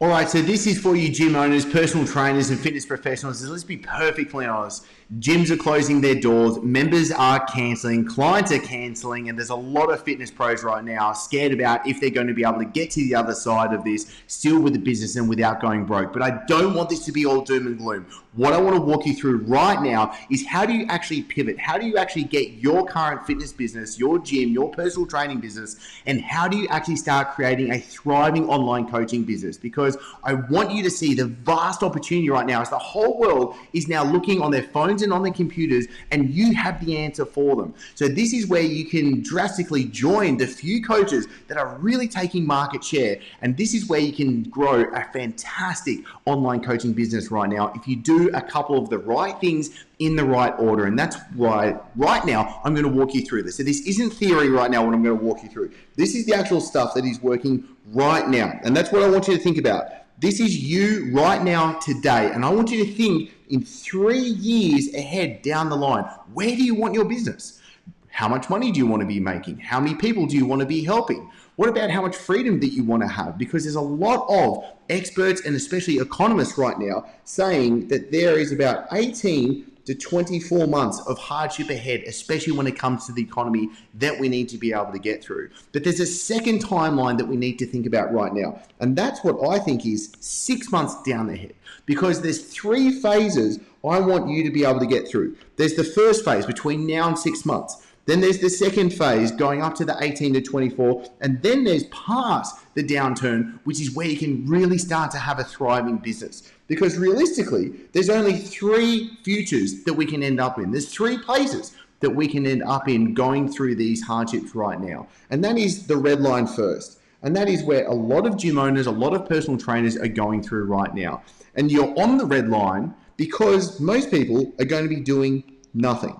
All right, so this is for you gym owners, personal trainers, and fitness professionals. Let's be perfectly honest. Gyms are closing their doors, members are cancelling, clients are cancelling, and there's a lot of fitness pros right now scared about if they're going to be able to get to the other side of this, still with the business and without going broke. But I don't want this to be all doom and gloom. What I want to walk you through right now is how do you actually pivot? How do you actually get your current fitness business, your gym, your personal training business, and how do you actually start creating a thriving online coaching business? Because I want you to see the vast opportunity right now as the whole world is now looking on their phones and on their computers, and you have the answer for them. So this is where you can drastically join the few coaches that are really taking market share, and this is where you can grow a fantastic online coaching business right now if you do a couple of the right things in the right order. And that's why right now I'm going to walk you through this. So this isn't theory right now, what I'm going to walk you through. This is the actual stuff that is working right now, and that's what I want you to think about. This is you right now today, and I want you to think in 3 years ahead down the line. Where do you want your business? How much money do you want to be making? How many people do you want to be helping? What about how much freedom that you want to have? Because there's a lot of experts and especially economists right now saying that there is about 18 to 24 months of hardship ahead, especially when it comes to the economy that we need to be able to get through. But there's a second timeline that we need to think about right now. And that's what I think is 6 months down the head, because there's 3 phases I want you to be able to get through. There's the first phase between now and 6 months. Then there's the second phase going up to the 18 to 24. And then there's past the downturn, which is where you can really start to have a thriving business. Because realistically, there's only 3 futures that we can end up in. There's 3 places that we can end up in going through these hardships right now. And that is the red line first. And that is where a lot of gym owners, a lot of personal trainers are going through right now. And you're on the red line because most people are going to be doing nothing.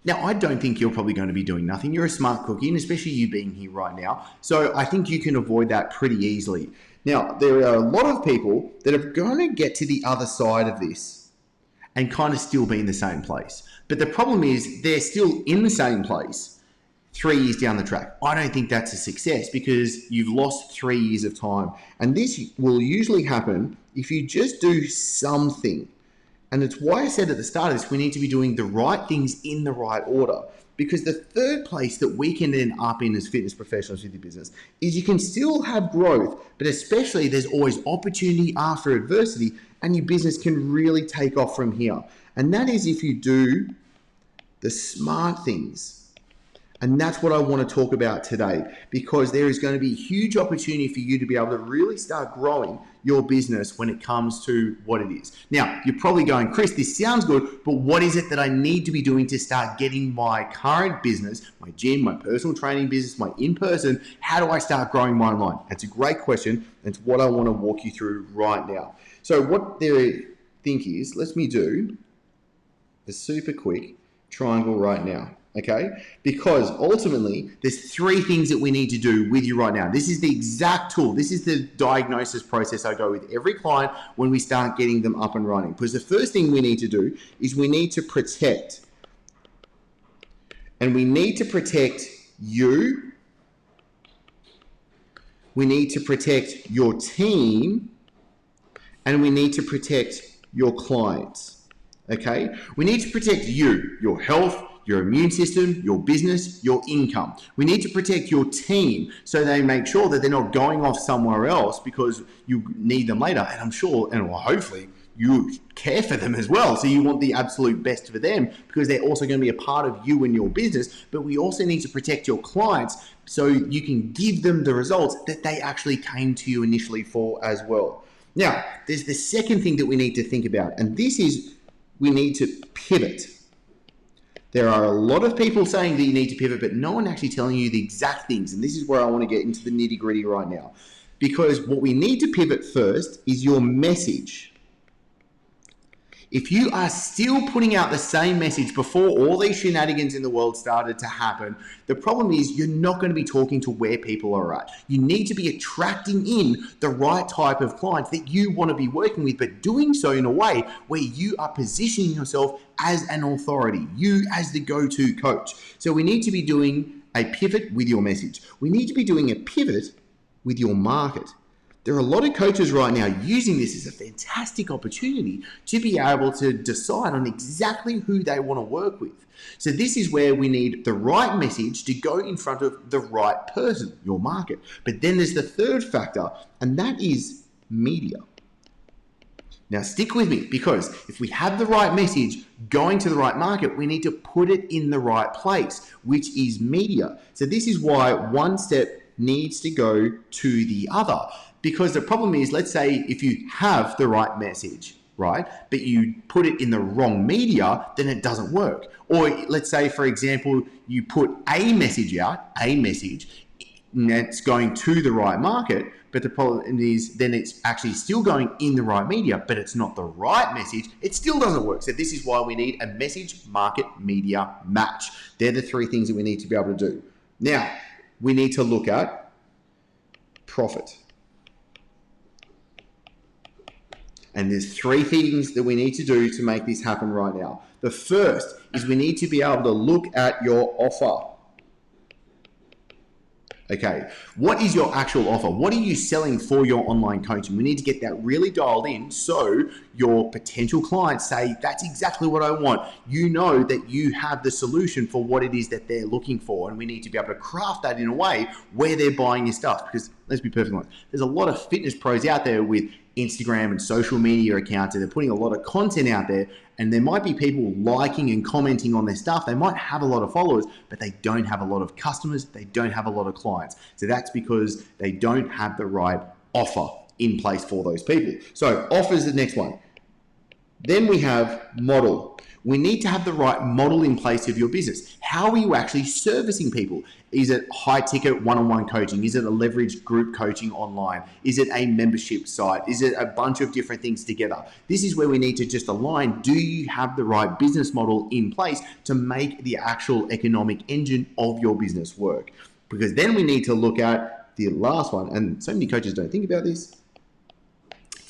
Now, I don't think you're probably going to be doing nothing. You're a smart cookie, and especially you being here right now. So I think you can avoid that pretty easily. Now, there are a lot of people that are going to get to the other side of this and kind of still be in the same place. But the problem is they're still in the same place 3 years down the track. I don't think that's a success because you've lost 3 years of time. And this will usually happen if you just do something. And it's why I said at the start of this, we need to be doing the right things in the right order. Because the third place that we can end up in as fitness professionals with your business is you can still have growth, but especially there's always opportunity after adversity, and your business can really take off from here. And that is if you do the smart things. And that's what I want to talk about today, because there is going to be a huge opportunity for you to be able to really start growing your business when it comes to what it is. Now, you're probably going, Chris, this sounds good, but what is it that I need to be doing to start getting my current business, my gym, my personal training business, my in-person, how do I start growing my online? That's a great question. It's what I want to walk you through right now. So what they think is, let me do a super quick triangle right now. Okay, because ultimately there's 3 things that we need to do with you right now. This is the exact tool. This is the diagnosis process I go with every client when we start getting them up and running. Because the first thing we need to do is we need to protect. And we need to protect you. We need to protect your team. And we need to protect your clients. Okay, we need to protect you, your health, your immune system, your business, your income. We need to protect your team so they make sure that they're not going off somewhere else because you need them later. And I'm sure, and well, hopefully, you care for them as well. So you want the absolute best for them because they're also going to be a part of you and your business. But we also need to protect your clients so you can give them the results that they actually came to you initially for as well. Now, there's the second thing that we need to think about, and this is we need to pivot. There are a lot of people saying that you need to pivot, but no one actually telling you the exact things. And this is where I want to get into the nitty gritty right now. Because what we need to pivot first is your message. If you are still putting out the same message before all these shenanigans in the world started to happen, the problem is you're not going to be talking to where people are at. You need to be attracting in the right type of clients that you want to be working with, but doing so in a way where you are positioning yourself as an authority, you as the go-to coach. So we need to be doing a pivot with your message. We need to be doing a pivot with your market. There are a lot of coaches right now using this as a fantastic opportunity to be able to decide on exactly who they want to work with. So this is where we need the right message to go in front of the right person, your market. But then there's the third factor, and that is media. Now stick with me, because if we have the right message going to the right market, we need to put it in the right place, which is media. So this is why one step needs to go to the other. Because the problem is, let's say if you have the right message, right, but you put it in the wrong media, then it doesn't work. Or let's say, for example, you put a message out, and it's going to the right market, but the problem is then it's actually still going in the right media, but it's not the right message. It still doesn't work. So this is why we need a message, market, media match. They're the three things that we need to be able to do. Now, we need to look at profit. And there's three things that we need to do to make this happen right now. The first is we need to be able to look at your offer. Okay, what is your actual offer? What are you selling for your online coaching? We need to get that really dialed in so your potential clients say, that's exactly what I want. You know that you have the solution for what it is that they're looking for. And we need to be able to craft that in a way where they're buying your stuff. Because let's be perfectly honest, there's a lot of fitness pros out there with Instagram and social media accounts, and they're putting a lot of content out there, and there might be people liking and commenting on their stuff. They might have a lot of followers, but they don't have a lot of customers. They don't have a lot of clients. So that's because they don't have the right offer in place for those people. So offer is the next one. Then we have model. We need to have the right model in place of your business. How are you actually servicing people? Is it high ticket one-on-one coaching? Is it a leveraged group coaching online? Is it a membership site? Is it a bunch of different things together? This is where we need to just align. Do you have the right business model in place to make the actual economic engine of your business work? Because then we need to look at the last one, and so many coaches don't think about this.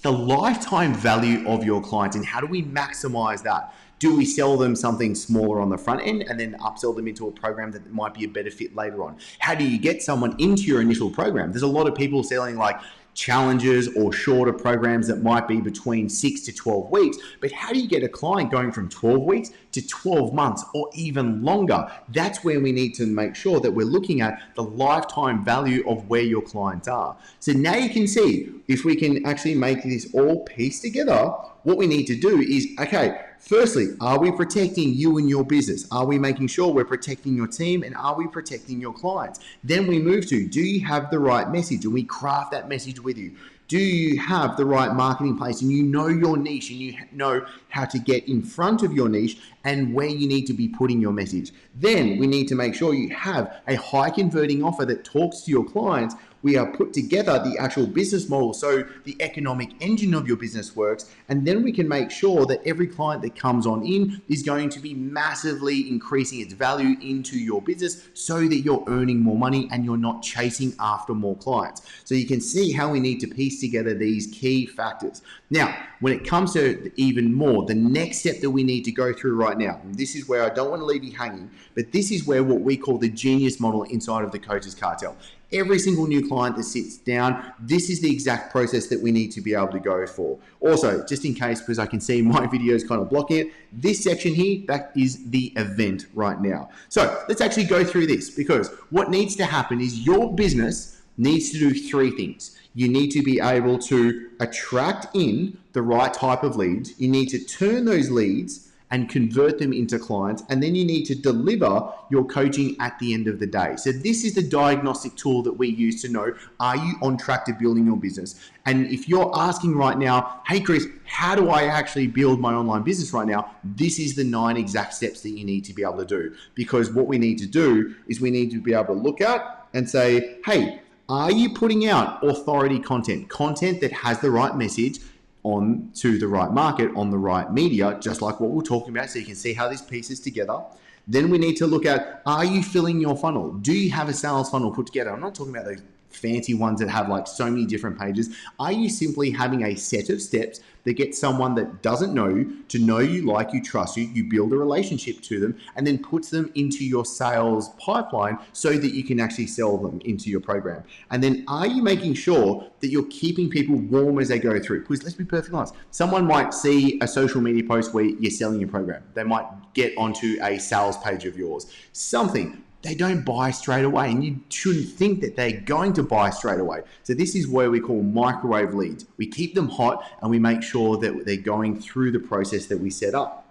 The lifetime value of your clients, and how do we maximize that? Do we sell them something smaller on the front end and then upsell them into a program that might be a better fit later on? How do you get someone into your initial program? There's a lot of people selling like challenges or shorter programs that might be between 6 to 12 weeks. But how do you get a client going from 12 weeks to 12 months or even longer? That's where we need to make sure that we're looking at the lifetime value of where your clients are. So now you can see, if we can actually make this all piece together, what we need to do is, okay, firstly, are we protecting you and your business? Are we making sure we're protecting your team, and are we protecting your clients? Then we move to, do you have the right message? And we craft that message with you. Do you have the right marketing place, and you know your niche, and you know how to get in front of your niche and where you need to be putting your message? Then we need to make sure you have a high converting offer that talks to your clients. We are put together the actual business model so the economic engine of your business works, and then we can make sure that every client that comes on in is going to be massively increasing its value into your business so that you're earning more money and you're not chasing after more clients. So you can see how we need to piece together these key factors. Now, when it comes to even more, the next step that we need to go through right now, and this is where I don't want to leave you hanging, but this is where what we call the genius model inside of the Coaches Cartel. Every single new client that sits down, this is the exact process that we need to be able to go for. Also, just in case, because I can see my video is kind of blocking it, this section here, that is the event right now. So let's actually go through this, because what needs to happen is your business needs to do three things. You need to be able to attract in the right type of leads. You need to turn those leads and convert them into clients, and then you need to deliver your coaching at the end of the day. So this is the diagnostic tool that we use to know, are you on track to building your business? And if you're asking right now, hey Chris, how do I actually build my online business right now? This is the 9 exact steps that you need to be able to do. Because what we need to do is we need to be able to look at and say, hey, are you putting out authority content that has the right message on to the right market, on the right media, just like what we're talking about, so you can see how this pieces together. Then we need to look at, are you filling your funnel? Do you have a sales funnel put together? I'm not talking about those fancy ones that have like so many different pages? Are you simply having a set of steps that get someone that doesn't know you to know you, like you, trust you, you build a relationship to them, and then puts them into your sales pipeline so that you can actually sell them into your program? And then are you making sure that you're keeping people warm as they go through? Because let's be perfectly honest, someone might see a social media post where you're selling your program. They might get onto a sales page of yours, something. They don't buy straight away, and you shouldn't think that they're going to buy straight away. So this is where we call microwave leads. We keep them hot and we make sure that they're going through the process that we set up.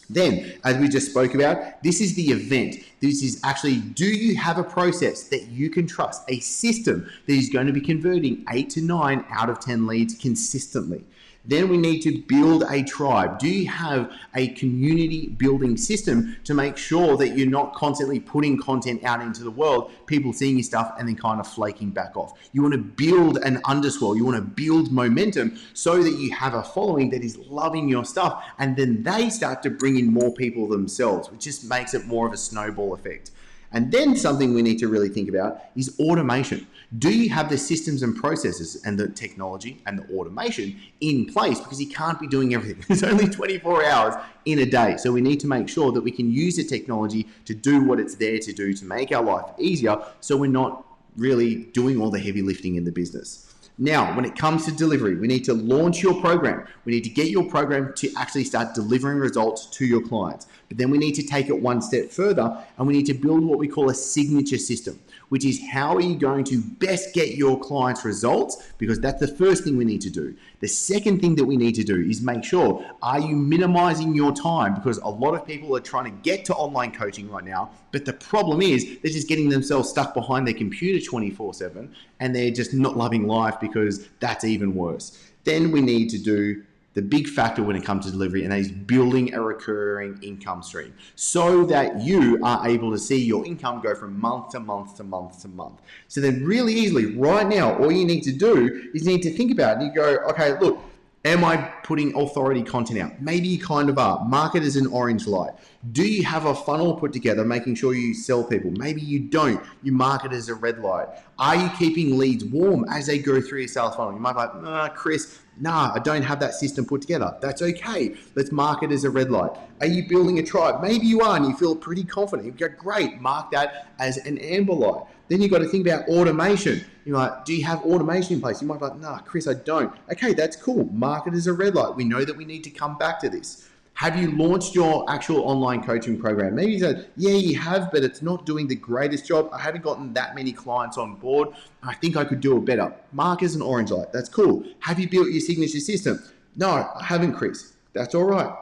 Then, as we just spoke about, this is the event. This is actually, do you have a process that you can trust, a system that is going to be converting 8 to 9 out of 10 leads consistently? Then we need to build a tribe. Do you have a community building system to make sure that you're not constantly putting content out into the world, people seeing your stuff and then kind of flaking back off? You want to build an underswell. You want to build momentum so that you have a following that is loving your stuff, and then they start to bring in more people themselves, which just makes it more of a snowball effect. And then something we need to really think about is automation. Do you have the systems and processes and the technology and the automation in place? Because you can't be doing everything. There's only 24 hours in a day. So we need to make sure that we can use the technology to do what it's there to do to make our life easier, so we're not really doing all the heavy lifting in the business. Now, when it comes to delivery, we need to launch your program. We need to get your program to actually start delivering results to your clients. But then we need to take it one step further, and we need to build what we call a signature system, which is how are you going to best get your clients results? Because that's the first thing we need to do. The second thing that we need to do is make sure, are you minimizing your time? Because a lot of people are trying to get to online coaching right now, but the problem is they're just getting themselves stuck behind their computer 24/7, and they're just not loving life, because that's even worse. Then we need to do the big factor when it comes to delivery, and that is building a recurring income stream so that you are able to see your income go from month to month to month to month. So then really easily right now, all you need to do is you need to think about it. You go, okay, look, am I putting authority content out? Maybe you kind of are. Mark it as an orange light. Do you have a funnel put together making sure you sell people? Maybe you don't. You mark it as a red light. Are you keeping leads warm as they go through your sales funnel? You might be like, Chris, I don't have that system put together. That's okay. Let's mark it as a red light. Are you building a tribe? Maybe you are and you feel pretty confident. You go, great, mark that as an amber light. Then you've got to think about automation. You're like, do you have automation in place? You might be like, Chris, I don't. Okay, that's cool. Mark it as a red light. We know that we need to come back to this. Have you launched your actual online coaching program? Maybe you said, yeah, you have, but it's not doing the greatest job. I haven't gotten that many clients on board. I think I could do it better. Mark as an orange light. That's cool. Have you built your signature system? No, I haven't, Chris. That's all right.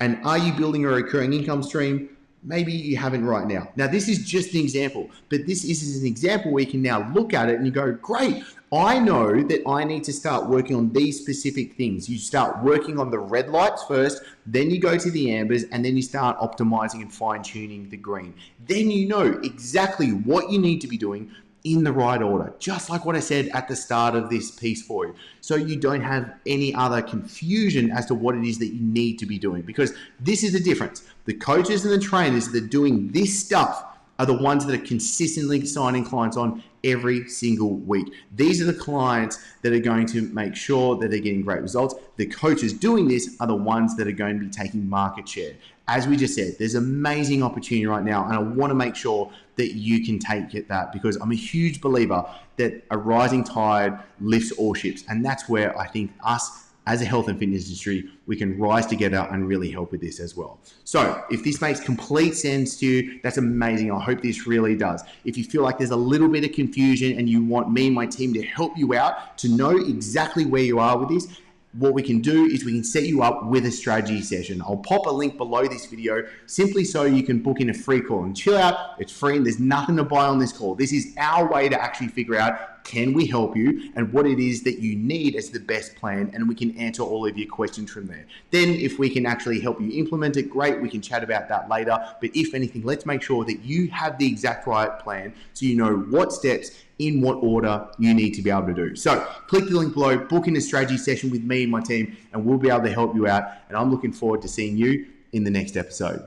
And are you building a recurring income stream? Maybe you haven't right now. Now, this is just an example, but this is an example where you can now look at it and you go, great, I know that I need to start working on these specific things. You start working on the red lights first, then you go to the ambers, and then you start optimizing and fine-tuning the green. Then you know exactly what you need to be doing in the right order, just like what I said at the start of this piece for you. So you don't have any other confusion as to what it is that you need to be doing, because this is the difference. The coaches and the trainers that are doing this stuff are the ones that are consistently signing clients on every single week. These are the clients that are going to make sure that they're getting great results. The coaches doing this are the ones that are going to be taking market share. As we just said, there's amazing opportunity right now, and I want to make sure that you can take that, because I'm a huge believer that a rising tide lifts all ships, and that's where I think us as a health and fitness industry, we can rise together and really help with this as well. So if this makes complete sense to you, that's amazing. I hope this really does. If you feel like there's a little bit of confusion and you want me and my team to help you out to know exactly where you are with this, what we can do is we can set you up with a strategy session. I'll pop a link below this video simply so you can book in a free call and chill out. It's free and there's nothing to buy on this call. This is our way to actually figure out, can we help you and what it is that you need as the best plan, and we can answer all of your questions from there. Then if we can actually help you implement it, great, we can chat about that later. But if anything, let's make sure that you have the exact right plan so you know what steps in what order you need to be able to do. So click the link below, book in a strategy session with me and my team, and we'll be able to help you out. And I'm looking forward to seeing you in the next episode.